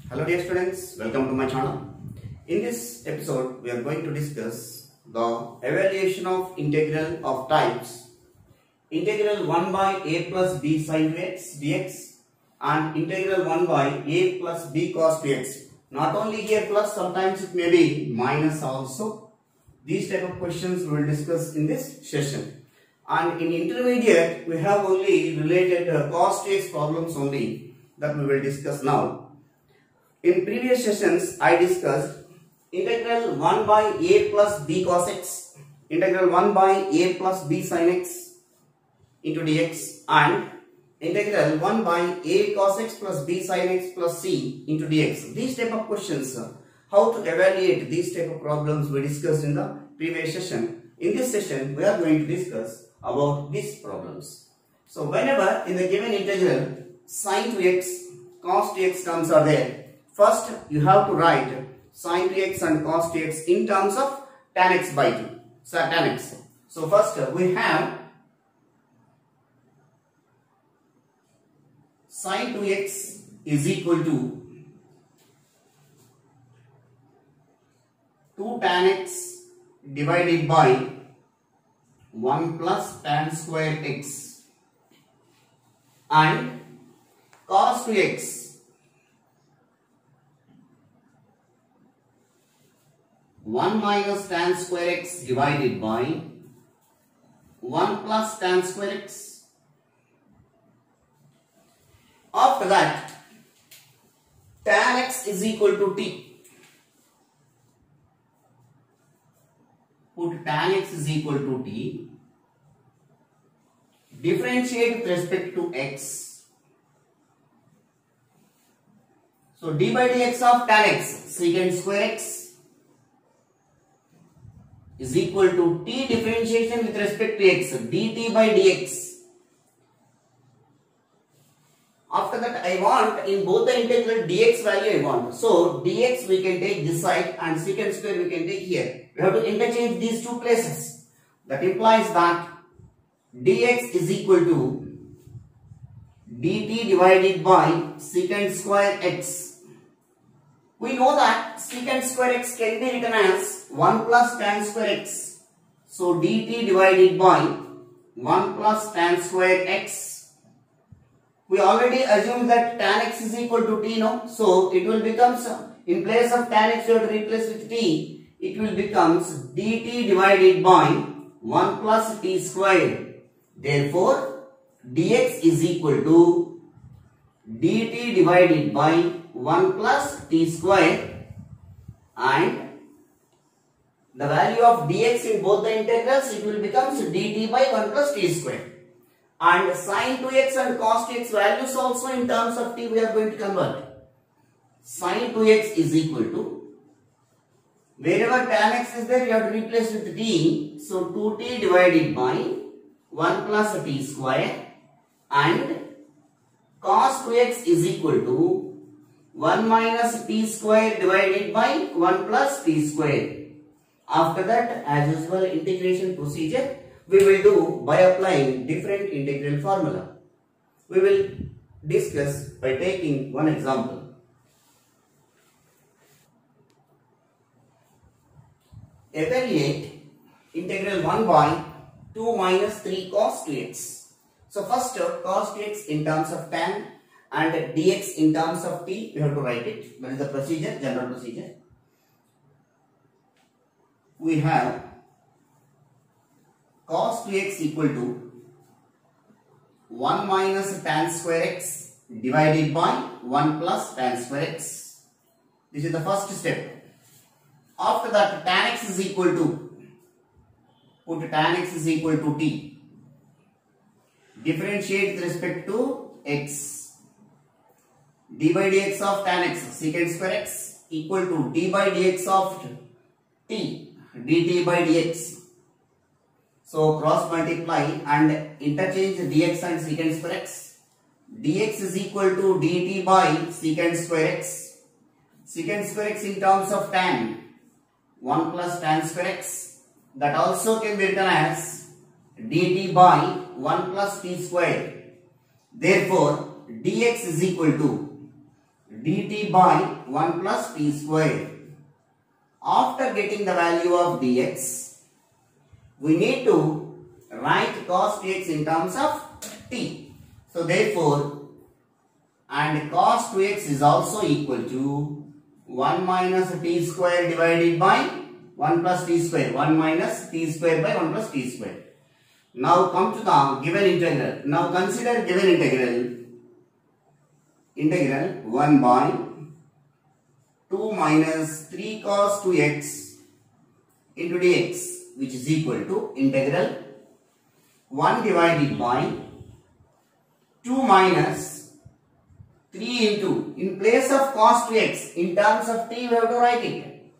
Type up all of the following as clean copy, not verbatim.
Hello dear students, welcome to my channel. In this episode, we are going to discuss the evaluation of integral of types integral 1 by a plus b sin 2x dx and integral 1 by a plus b cos 2x. Not only here plus, sometimes it may be minus also. These type of questions we will discuss in this session. And in intermediate, we have only related cos 2x problems only that we will discuss now. In previous sessions, I discussed integral 1 by a plus b cos x, integral 1 by a plus b sin x into dx and integral 1 by a cos x plus b sin x plus c into dx. These type of questions, how to evaluate these type of problems we discussed in the previous session. In this session, we are going to discuss about these problems. So, whenever in the given integral sin 2x, cos 2x terms are there, first, you have to write sin 2x and cos 2x in terms of tan x by 2. So, tan x. So, first we have sin 2x is equal to 2 tan x divided by 1 plus tan square x and cos 2x 1 minus tan square x divided by 1 plus tan square x. After that, tan x is equal to t. Put tan x is equal to t. Differentiate with respect to x. So, d by dx of tan x, secant square x, is equal to t differentiation with respect to x, dt by dx. After that, I want in both the integral dx value I want. So, dx we can take this side and secant square we can take here. We have to interchange these two places. That implies that dx is equal to dt divided by secant square x. We know that secant square x can be written as 1 plus tan square x. So, dt divided by 1 plus tan square x. We already assumed that tan x is equal to t, no? So, it will become, in place of tan x, you have to replace with t. It will become dt divided by 1 plus t square. Therefore, dx is equal to dt divided by 1 plus t square and the value of dx in both the integrals, it will become dt by 1 plus t square. And sin 2x and cos 2x values also in terms of t we are going to convert. Sin 2x is equal to, wherever tan x is there you have to replace with t. So, 2t divided by 1 plus t square and cos 2x is equal to 1 minus t square divided by 1 plus t square. After that, as usual integration procedure, we will do by applying different integral formula. We will discuss by taking one example. Evaluate integral 1 by 2 minus 3 cos 2x. So, first cos 2x in terms of tan and dx in terms of t, we have to write it. That is the procedure, general procedure. We have cos 2x equal to 1 minus tan square x divided by 1 plus tan square x. This is the first step. After that, tan x is equal to, put tan x is equal to t. Differentiate with respect to x. D by dx of tan x, secant square x, equal to d by dx of t, dt by dx. So, cross multiply and interchange dx and secant square x. Dx is equal to dt by secant square x. Secant square x in terms of tan, 1 plus tan square x. That also can be written as dt by 1 plus t square. Therefore, dx is equal to dt by 1 plus t square. After getting the value of dx, we need to write cos 2x in terms of t. So therefore, and cos 2x is also equal to 1 minus t square divided by 1 plus t square. 1 minus t square by 1 plus t square. Now come to the given integral. Now consider given integral. Integral 1 by 2 minus 3 cos 2x into dx, which is equal to integral 1 divided by 2 minus 3 into, in place of cos 2x, in terms of t we have to write it.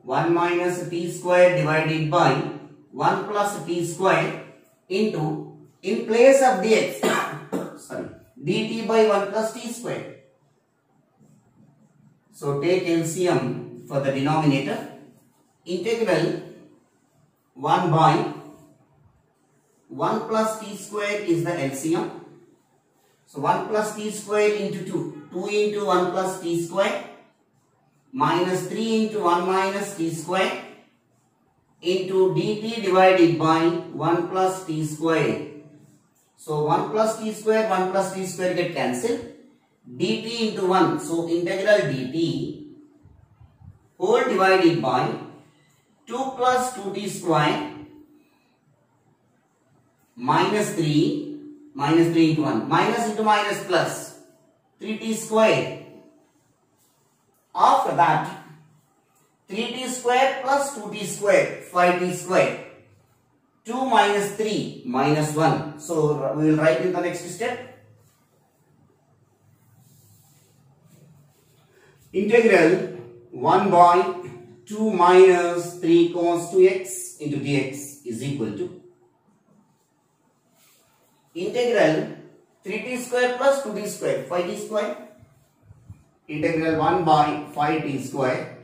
1 minus t square divided by 1 plus t square into, in place of dx, sorry, dt by 1 plus t square. So take LCM for the denominator. Integral 1 by 1 plus t square is the LCM. So 1 plus t square into 2. 2 into 1 plus t square minus 3 into 1 minus t square into dt divided by 1 plus t square. So 1 plus t square, 1 plus t square get cancelled. dt into 1. So integral dt whole divided by 2 plus 2t square minus 3 into 1. Minus into minus plus 3t square. After that 3t square plus 2t square, 5t square. 2 minus 3 minus 1. So we will write in the next step. Integral 1 by 2 minus 3 cos 2x into dx is equal to integral 3t square plus 2t square, 5t square. Integral 1 by 5t square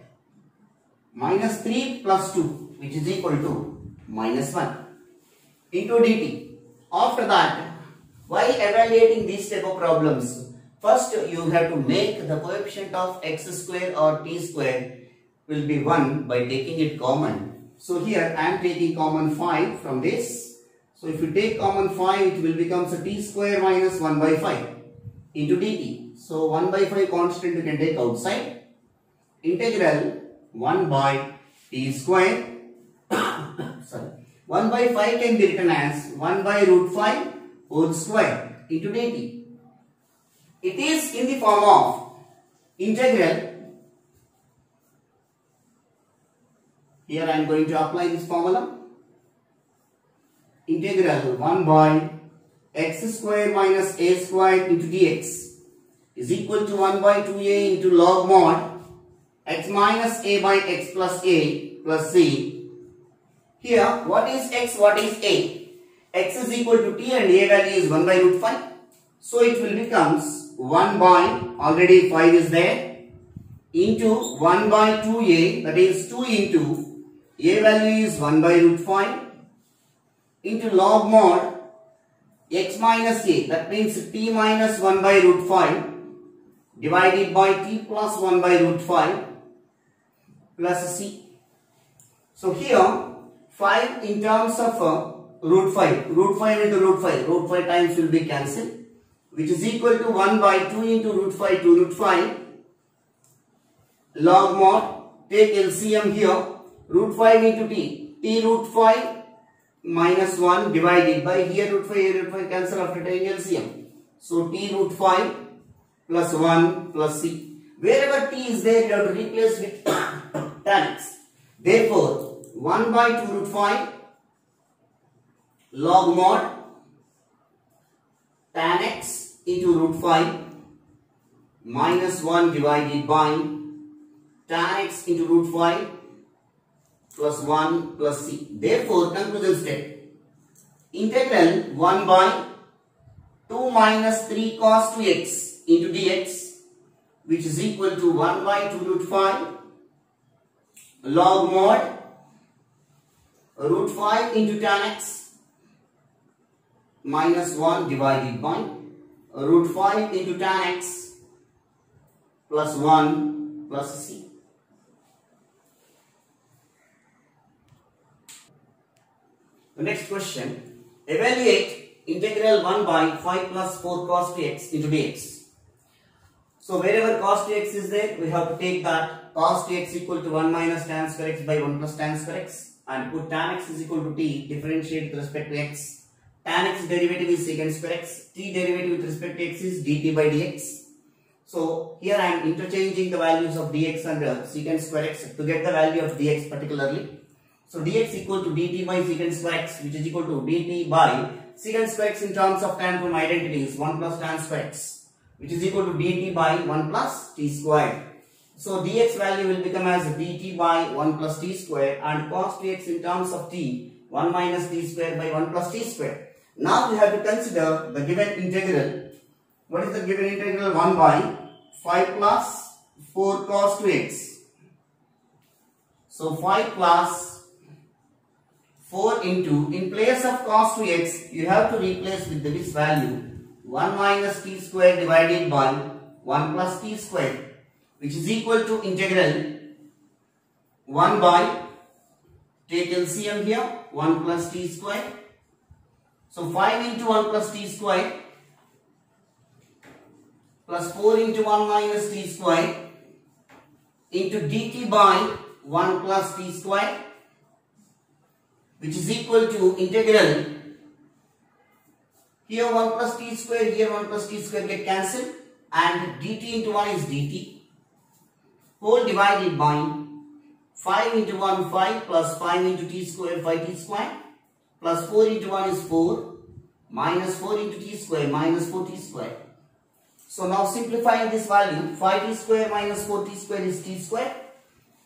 minus 3 plus 2, which is equal to minus 1 into dt. After that, while evaluating these type of problems, first you have to make the coefficient of x square or t square will be 1 by taking it common. So here I am taking common 5 from this. So if you take common 5, it will become t square minus 1 by 5 into dt. So 1 by 5 constant you can take outside. Integral 1 by t square sorry, 1 by 5 can be written as 1 by root 5 whole square into dt. It is in the form of integral. Here I am going to apply this formula. Integral 1 by x square minus a square into dx is equal to 1 by 2a into log mod x minus a by x plus a plus c. Here what is x, what is a? X is equal to t and a value is 1 by root 5. So it will becomes 1 by, already 5 is there, into 1 by 2a, that is 2 into a value is 1 by root 5 into log mod x minus a, that means t minus 1 by root 5 divided by t plus 1 by root 5 plus c. So here 5 in terms of root 5 into root 5 times will be cancelled, which is equal to 1 by 2 into root 5 to root 5 log mod, take LCM here, root 5 into t root 5 minus 1 divided by, here root 5 cancel after taking LCM. So t root 5 plus 1 plus c. Wherever t is there, you have to replace with tan x. Therefore 1 by 2 root 5 log mod tan x into root 5 minus 1 divided by tan x into root 5 plus 1 plus c. Therefore, conclusion step. Integral 1 by 2 minus 3 cos 2x into dx, which is equal to 1 by 2 root 5 log mod root 5 into tan x minus 1 divided by root 5 into tan x plus 1 plus c. The next question, evaluate integral 1 by 5 plus 4 cos 2x into dx. So wherever cos 2x is there, we have to take that cos 2x equal to 1 minus tan square x by 1 plus tan square x, and put tan x is equal to t, differentiate with respect to x. Tan x derivative is secant square x, t derivative with respect to x is dt by dx. So here I am interchanging the values of dx and secant square x to get the value of dx particularly. So dx equal to dt by secant square x, which is equal to dt by secant square x in terms of tan from identity is 1 plus tan square x, which is equal to dt by 1 plus t square. So dx value will become as dt by 1 plus t square, and cos 2x in terms of t 1 minus t square by 1 plus t square. Now we have to consider the given integral. What is the given integral? 1 by 5 plus 4 cos 2x. So 5 plus 4 into, in place of cos 2x, you have to replace with this value 1 minus t square divided by 1 plus t square, which is equal to integral 1 by, take LCM here, 1 plus t square. So 5 into 1 plus t square plus 4 into 1 minus t square into dt by 1 plus t square, which is equal to integral, here 1 plus t square, here 1 plus t square get cancelled, and dt into 1 is dt, whole divided by 5 into 1 5 plus 5 into t square 5t square plus 4 into 1 is 4 minus 4 into t square minus 4t square. So now simplifying this value, 5t square minus 4t square is t square.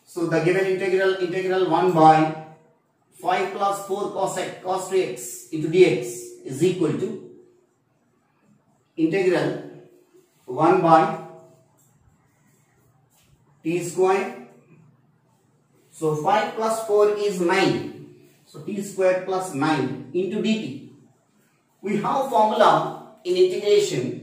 So the given integral 1 by 5 plus 4 cos 2x into dx is equal to integral 1 by t square. So 5 plus 4 is 9. So t square plus 9 into dt. We have formula in integration.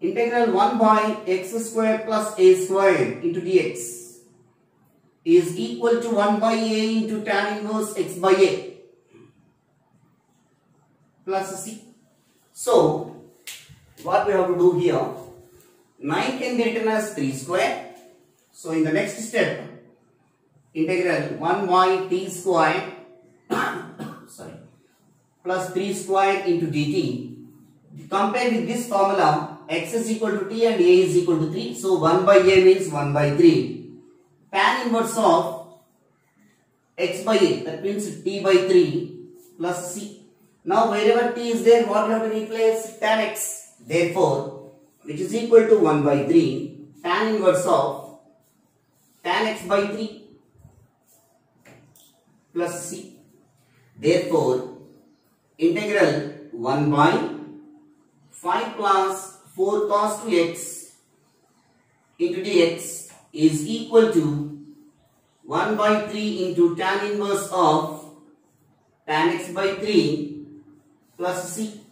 Integral 1 by x square plus a square into dx is equal to 1 by a into tan inverse x by a plus c. So what we have to do here, 9 can be written as 3 square. So in the next step, integral 1 by t square sorry, plus 3 square into dt. Compare with this formula, x is equal to t and a is equal to 3. So 1 by a means 1 by 3. Tan inverse of x by a, that means t by 3 plus c. Now wherever t is there, what you have to replace? Tan x. Therefore, which is equal to 1 by 3 tan inverse of tan x by 3 plus c. Therefore, integral 1 by 5 plus 4 cos 2x into dx is equal to 1 by 3 into tan inverse of tan x by 3 plus c.